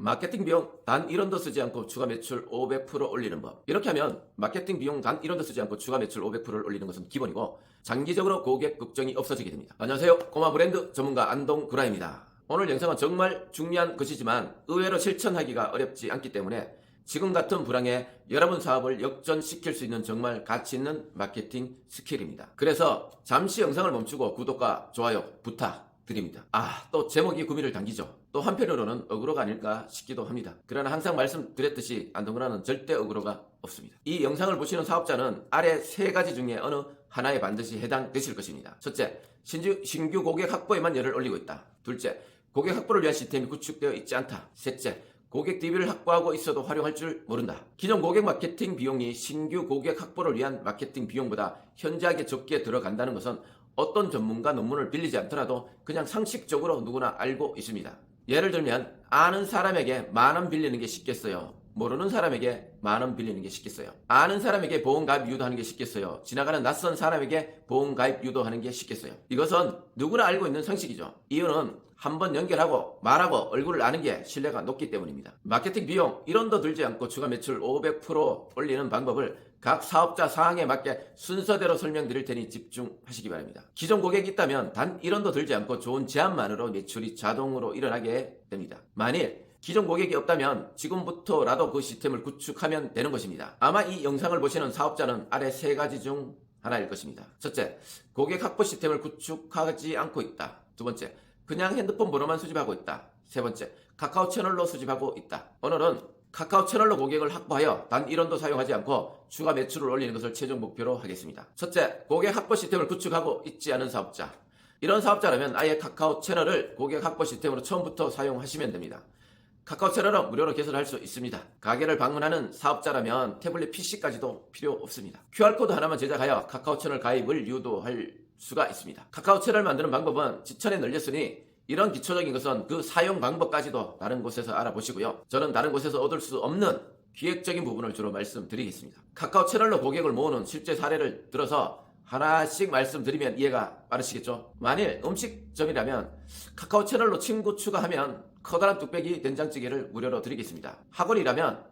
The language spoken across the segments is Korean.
마케팅 비용 단 1원도 쓰지 않고 추가 매출 500% 올리는 법. 이렇게 하면 마케팅 비용 단 1원도 쓰지 않고 추가 매출 500%를 올리는 것은 기본이고 장기적으로 고객 걱정이 없어지게 됩니다. 안녕하세요. 꼬마 브랜드 전문가 안동구라입니다. 오늘 영상은 정말 중요한 것이지만 의외로 실천하기가 어렵지 않기 때문에 지금 같은 불황에 여러분 사업을 역전시킬 수 있는 정말 가치 있는 마케팅 스킬입니다. 그래서 잠시 영상을 멈추고 구독과 좋아요 부탁드립니다. 또 제목이 구미를 당기죠. 또 한편으로는 어그로가 아닐까 싶기도 합니다. 그러나 항상 말씀드렸듯이 안동구라는 절대 어그로가 없습니다. 이 영상을 보시는 사업자는 아래 세 가지 중에 어느 하나에 반드시 해당되실 것입니다. 첫째, 신규 고객 확보에만 열을 올리고 있다. 둘째, 고객 확보를 위한 시스템이 구축되어 있지 않다. 셋째, 고객 DB를 확보하고 있어도 활용할 줄 모른다. 기존 고객 마케팅 비용이 신규 고객 확보를 위한 마케팅 비용보다 현저하게 적게 들어간다는 것은 어떤 전문가 논문을 빌리지 않더라도 그냥 상식적으로 누구나 알고 있습니다. 예를 들면 아는 사람에게 10,000원 빌리는 게 쉽겠어요? 모르는 사람에게 10,000원 빌리는 게 쉽겠어요? 아는 사람에게 보험가입 유도하는 게 쉽겠어요? 지나가는 낯선 사람에게 보험가입 유도하는 게 쉽겠어요? 이것은 누구나 알고 있는 상식이죠. 이유는 한번 연결하고 말하고 얼굴을 아는 게 신뢰가 높기 때문입니다. 마케팅 비용 1원도 들지 않고 추가 매출 500% 올리는 방법을 각 사업자 상황에 맞게 순서대로 설명드릴 테니 집중하시기 바랍니다. 기존 고객이 있다면 단 1원도 들지 않고 좋은 제안만으로 매출이 자동으로 일어나게 됩니다. 만일 기존 고객이 없다면 지금부터라도 그 시스템을 구축하면 되는 것입니다. 아마 이 영상을 보시는 사업자는 아래 세 가지 중 하나일 것입니다. 첫째, 고객 확보 시스템을 구축하지 않고 있다. 두 번째, 그냥 핸드폰 번호만 수집하고 있다. 세 번째, 카카오 채널로 수집하고 있다. 오늘은 카카오 채널로 고객을 확보하여 단 1원도 사용하지 않고 추가 매출을 올리는 것을 최종 목표로 하겠습니다. 첫째, 고객 확보 시스템을 구축하고 있지 않은 사업자. 이런 사업자라면 아예 카카오 채널을 고객 확보 시스템으로 처음부터 사용하시면 됩니다. 카카오 채널은 무료로 개설할 수 있습니다. 가게를 방문하는 사업자라면 태블릿 PC까지도 필요 없습니다. QR코드 하나만 제작하여 카카오 채널 가입을 유도할 수가 있습니다. 카카오 채널 만드는 방법은 지천에 널렸으니 이런 기초적인 것은 그 사용 방법까지도 다른 곳에서 알아보시고요. 저는 다른 곳에서 얻을 수 없는 기획적인 부분을 주로 말씀드리겠습니다. 카카오 채널로 고객을 모으는 실제 사례를 들어서 하나씩 말씀드리면 이해가 빠르시겠죠? 만일 음식점이라면 카카오 채널로 친구 추가하면 커다란 뚝배기 된장찌개를 무료로 드리겠습니다. 학원이라면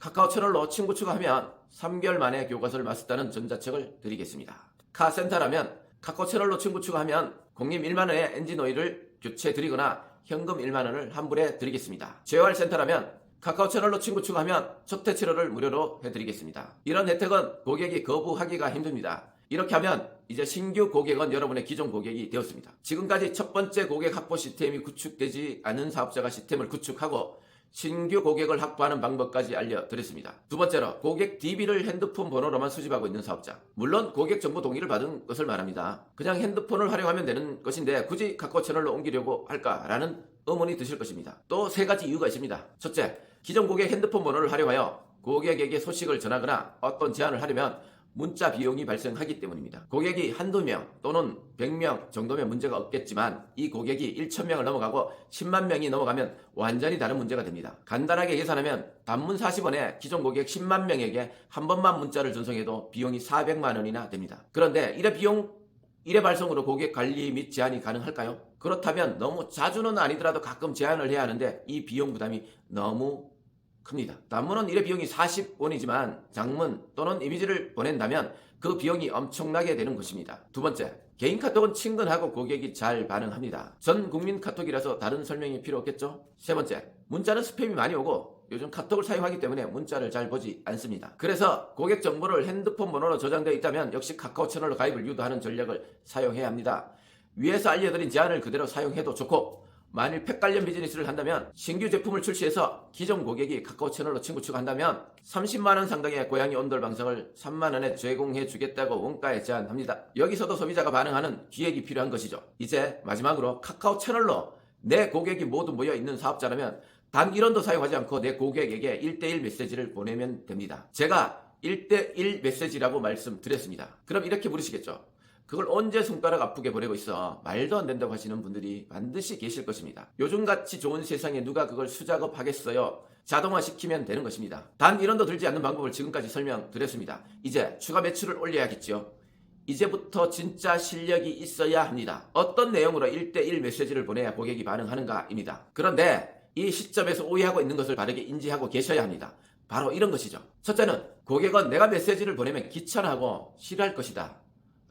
카카오 채널로 친구 추가하면 3개월 만에 교과서를 마스터하는 전자책을 드리겠습니다. 카센터라면 카카오 채널로 친구 추가하면 공임 1만원의 엔진 오일을 교체 드리거나 현금 1만원을 환불해 드리겠습니다. 재활센터라면 카카오 채널로 친구 추가하면 첫회 치료를 무료로 해드리겠습니다. 이런 혜택은 고객이 거부하기가 힘듭니다. 이렇게 하면 이제 신규 고객은 여러분의 기존 고객이 되었습니다. 지금까지 첫 번째 고객 확보 시스템이 구축되지 않은 사업자가 시스템을 구축하고 신규 고객을 확보하는 방법까지 알려드렸습니다. 두 번째로 고객 DB를 핸드폰 번호로만 수집하고 있는 사업자. 물론 고객 정보 동의를 받은 것을 말합니다. 그냥 핸드폰을 활용하면 되는 것인데 굳이 카카오 채널로 옮기려고 할까라는 의문이 드실 것입니다. 또 세 가지 이유가 있습니다. 첫째, 기존 고객 핸드폰 번호를 활용하여 고객에게 소식을 전하거나 어떤 제안을 하려면 문자 비용이 발생하기 때문입니다. 고객이 한두 명 또는 100명 정도면 문제가 없겠지만 이 고객이 1,000명을 넘어가고 10만 명이 넘어가면 완전히 다른 문제가 됩니다. 간단하게 계산하면 단문 40원에 기존 고객 10만 명에게 한 번만 문자를 전송해도 비용이 400만 원이나 됩니다. 그런데 일회 발송으로 고객 관리 및 제한이 가능할까요? 그렇다면 너무 자주는 아니더라도 가끔 제한을 해야 하는데 이 비용 부담이 너무 큽니다. 단문은 일회 비용이 40원이지만 장문 또는 이미지를 보낸다면 그 비용이 엄청나게 되는 것입니다. 두 번째, 개인 카톡은 친근하고 고객이 잘 반응합니다. 전 국민 카톡이라서 다른 설명이 필요 없겠죠? 세 번째, 문자는 스팸이 많이 오고 요즘 카톡을 사용하기 때문에 문자를 잘 보지 않습니다. 그래서 고객 정보를 핸드폰 번호로 저장되어 있다면 역시 카카오 채널로 가입을 유도하는 전략을 사용해야 합니다. 위에서 알려드린 제안을 그대로 사용해도 좋고 만일 팩 관련 비즈니스를 한다면 신규 제품을 출시해서 기존 고객이 카카오 채널로 친구 추가한다면 30만원 상당의 고양이 온돌 방석을 3만원에 제공해 주겠다고 원가에 제안합니다. 여기서도 소비자가 반응하는 기획이 필요한 것이죠. 이제 마지막으로 카카오 채널로 내 고객이 모두 모여 있는 사업자라면 단 1원도 사용하지 않고 내 고객에게 1대1 메시지를 보내면 됩니다. 제가 1대1 메시지라고 말씀드렸습니다. 그럼 이렇게 물으시겠죠. 그걸 언제 손가락 아프게 보내고 있어? 말도 안 된다고 하시는 분들이 반드시 계실 것입니다. 요즘같이 좋은 세상에 누가 그걸 수작업하겠어요? 자동화시키면 되는 것입니다. 단 1원도 들지 않는 방법을 지금까지 설명드렸습니다. 이제 추가 매출을 올려야겠지요. 이제부터 진짜 실력이 있어야 합니다. 어떤 내용으로 1대1 메시지를 보내야 고객이 반응하는가입니다. 그런데 이 시점에서 오해하고 있는 것을 바르게 인지하고 계셔야 합니다. 바로 이런 것이죠. 첫째는 고객은 내가 메시지를 보내면 귀찮아하고 싫어할 것이다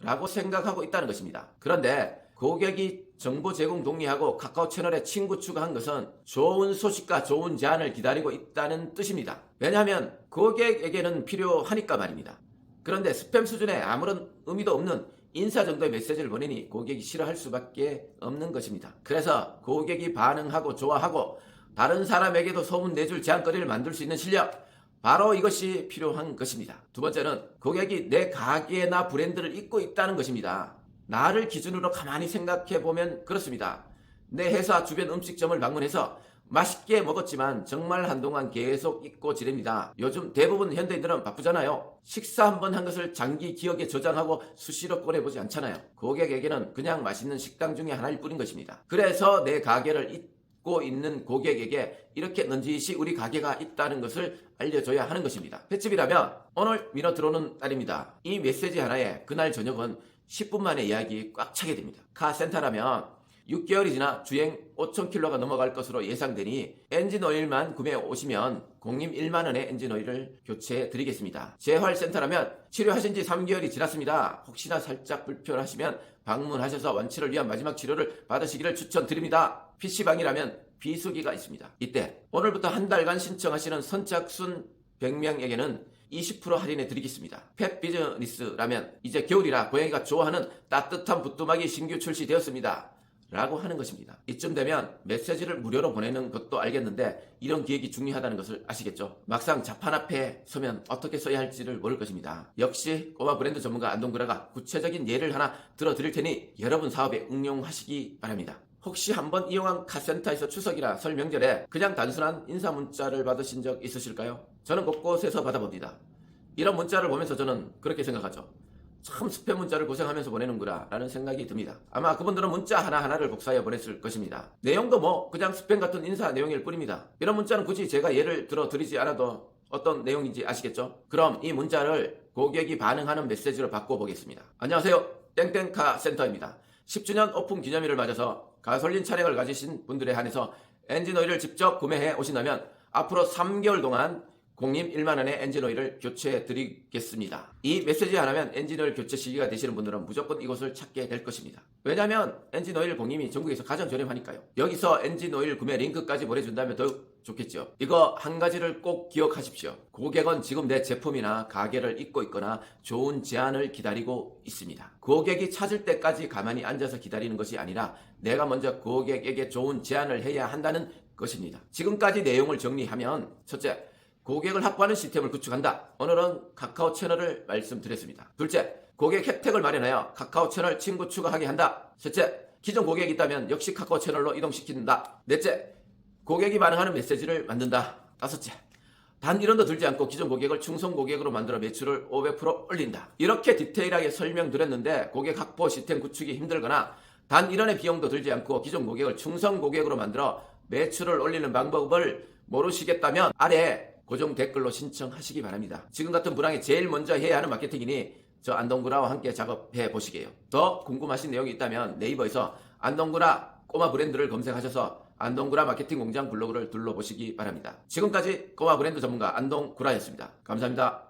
라고 생각하고 있다는 것입니다. 그런데 고객이 정보 제공 동의하고 카카오 채널에 친구 추가한 것은 좋은 소식과 좋은 제안을 기다리고 있다는 뜻입니다. 왜냐하면 고객에게는 필요하니까 말입니다. 그런데 스팸 수준의 아무런 의미도 없는 인사 정도의 메시지를 보내니 고객이 싫어할 수밖에 없는 것입니다. 그래서 고객이 반응하고 좋아하고 다른 사람에게도 소문 내줄 제안거리를 만들 수 있는 실력, 바로 이것이 필요한 것입니다. 두 번째는 고객이 내 가게나 브랜드를 잊고 있다는 것입니다. 나를 기준으로 가만히 생각해 보면 그렇습니다. 내 회사 주변 음식점을 방문해서 맛있게 먹었지만 정말 한동안 계속 잊고 지냅니다. 요즘 대부분 현대인들은 바쁘잖아요. 식사 한 번 한 것을 장기 기억에 저장하고 수시로 꺼내보지 않잖아요. 고객에게는 그냥 맛있는 식당 중에 하나일 뿐인 것입니다. 그래서 내 가게를 잊고 있는 고객에게 이렇게 넌지시 우리 가게가 있다는 것을 알려줘야 하는 것입니다. 횟집이라면 오늘 민어 들어오는 날입니다. 이 메시지 하나에 그날 저녁은 10분 만에 예약이 꽉 차게 됩니다. 카센터라면 6개월이 지나 주행 5,000km가 넘어갈 것으로 예상되니 엔진오일만 구매해 오시면 공임 1만원의 엔진오일을 교체해 드리겠습니다. 재활센터라면 치료하신 지 3개월이 지났습니다. 혹시나 살짝 불편하시면 방문하셔서 완치를 위한 마지막 치료를 받으시기를 추천드립니다. PC방이라면 비수기가 있습니다. 이때 오늘부터 한 달간 신청하시는 선착순 100명에게는 20% 할인해 드리겠습니다. 펫 비즈니스라면 이제 겨울이라 고양이가 좋아하는 따뜻한 부뚜막이 신규 출시되었습니다. 라고 하는 것입니다. 이쯤 되면 메시지를 무료로 보내는 것도 알겠는데 이런 기획이 중요하다는 것을 아시겠죠? 막상 자판 앞에 서면 어떻게 써야 할지를 모를 것입니다. 역시 꼬마 브랜드 전문가 안동구라가 구체적인 예를 하나 들어드릴 테니 여러분 사업에 응용하시기 바랍니다. 혹시 한번 이용한 카센터에서 추석이나 설 명절에 그냥 단순한 인사 문자를 받으신 적 있으실까요? 저는 곳곳에서 받아봅니다. 이런 문자를 보면서 저는 그렇게 생각하죠. 참 스팸 문자를 고생하면서 보내는구나 라는 생각이 듭니다. 아마 그분들은 문자 하나하나를 복사해 보냈을 것입니다. 내용도 뭐 그냥 스팸 같은 인사 내용일 뿐입니다. 이런 문자는 굳이 제가 예를 들어 드리지 않아도 어떤 내용인지 아시겠죠? 그럼 이 문자를 고객이 반응하는 메시지로 바꿔보겠습니다. 안녕하세요. 땡땡카 센터입니다. 10주년 오픈 기념일을 맞아서 가솔린 차량을 가지신 분들에 한해서 엔진오일을 직접 구매해 오신다면 앞으로 3개월 동안 공임 1만원의 엔진오일을 교체해 드리겠습니다. 이 메시지 하나면 엔진오일 교체 시기가 되시는 분들은 무조건 이곳을 찾게 될 것입니다. 왜냐하면 엔진오일 공임이 전국에서 가장 저렴하니까요. 여기서 엔진오일 구매 링크까지 보내준다면 더욱 좋겠죠. 이거 한 가지를 꼭 기억하십시오. 고객은 지금 내 제품이나 가게를 잊고 있거나 좋은 제안을 기다리고 있습니다. 고객이 찾을 때까지 가만히 앉아서 기다리는 것이 아니라 내가 먼저 고객에게 좋은 제안을 해야 한다는 것입니다. 지금까지 내용을 정리하면 첫째, 고객을 확보하는 시스템을 구축한다. 오늘은 카카오 채널을 말씀드렸습니다. 둘째, 고객 혜택을 마련하여 카카오 채널 친구 추가하게 한다. 셋째, 기존 고객이 있다면 역시 카카오 채널로 이동시킨다. 넷째, 고객이 반응하는 메시지를 만든다. 다섯째, 단 1원도 들지 않고 기존 고객을 충성 고객으로 만들어 매출을 500% 올린다. 이렇게 디테일하게 설명드렸는데 고객 확보 시스템 구축이 힘들거나 단 1원의 비용도 들지 않고 기존 고객을 충성 고객으로 만들어 매출을 올리는 방법을 모르시겠다면 아래 고정 댓글로 신청하시기 바랍니다. 지금 같은 불황에 제일 먼저 해야 하는 마케팅이니 저 안동구라와 함께 작업해 보시게요. 더 궁금하신 내용이 있다면 네이버에서 안동구라 꼬마 브랜드를 검색하셔서 안동구라 마케팅 공장 블로그를 둘러보시기 바랍니다. 지금까지 꼬마 브랜드 전문가 안동구라였습니다. 감사합니다.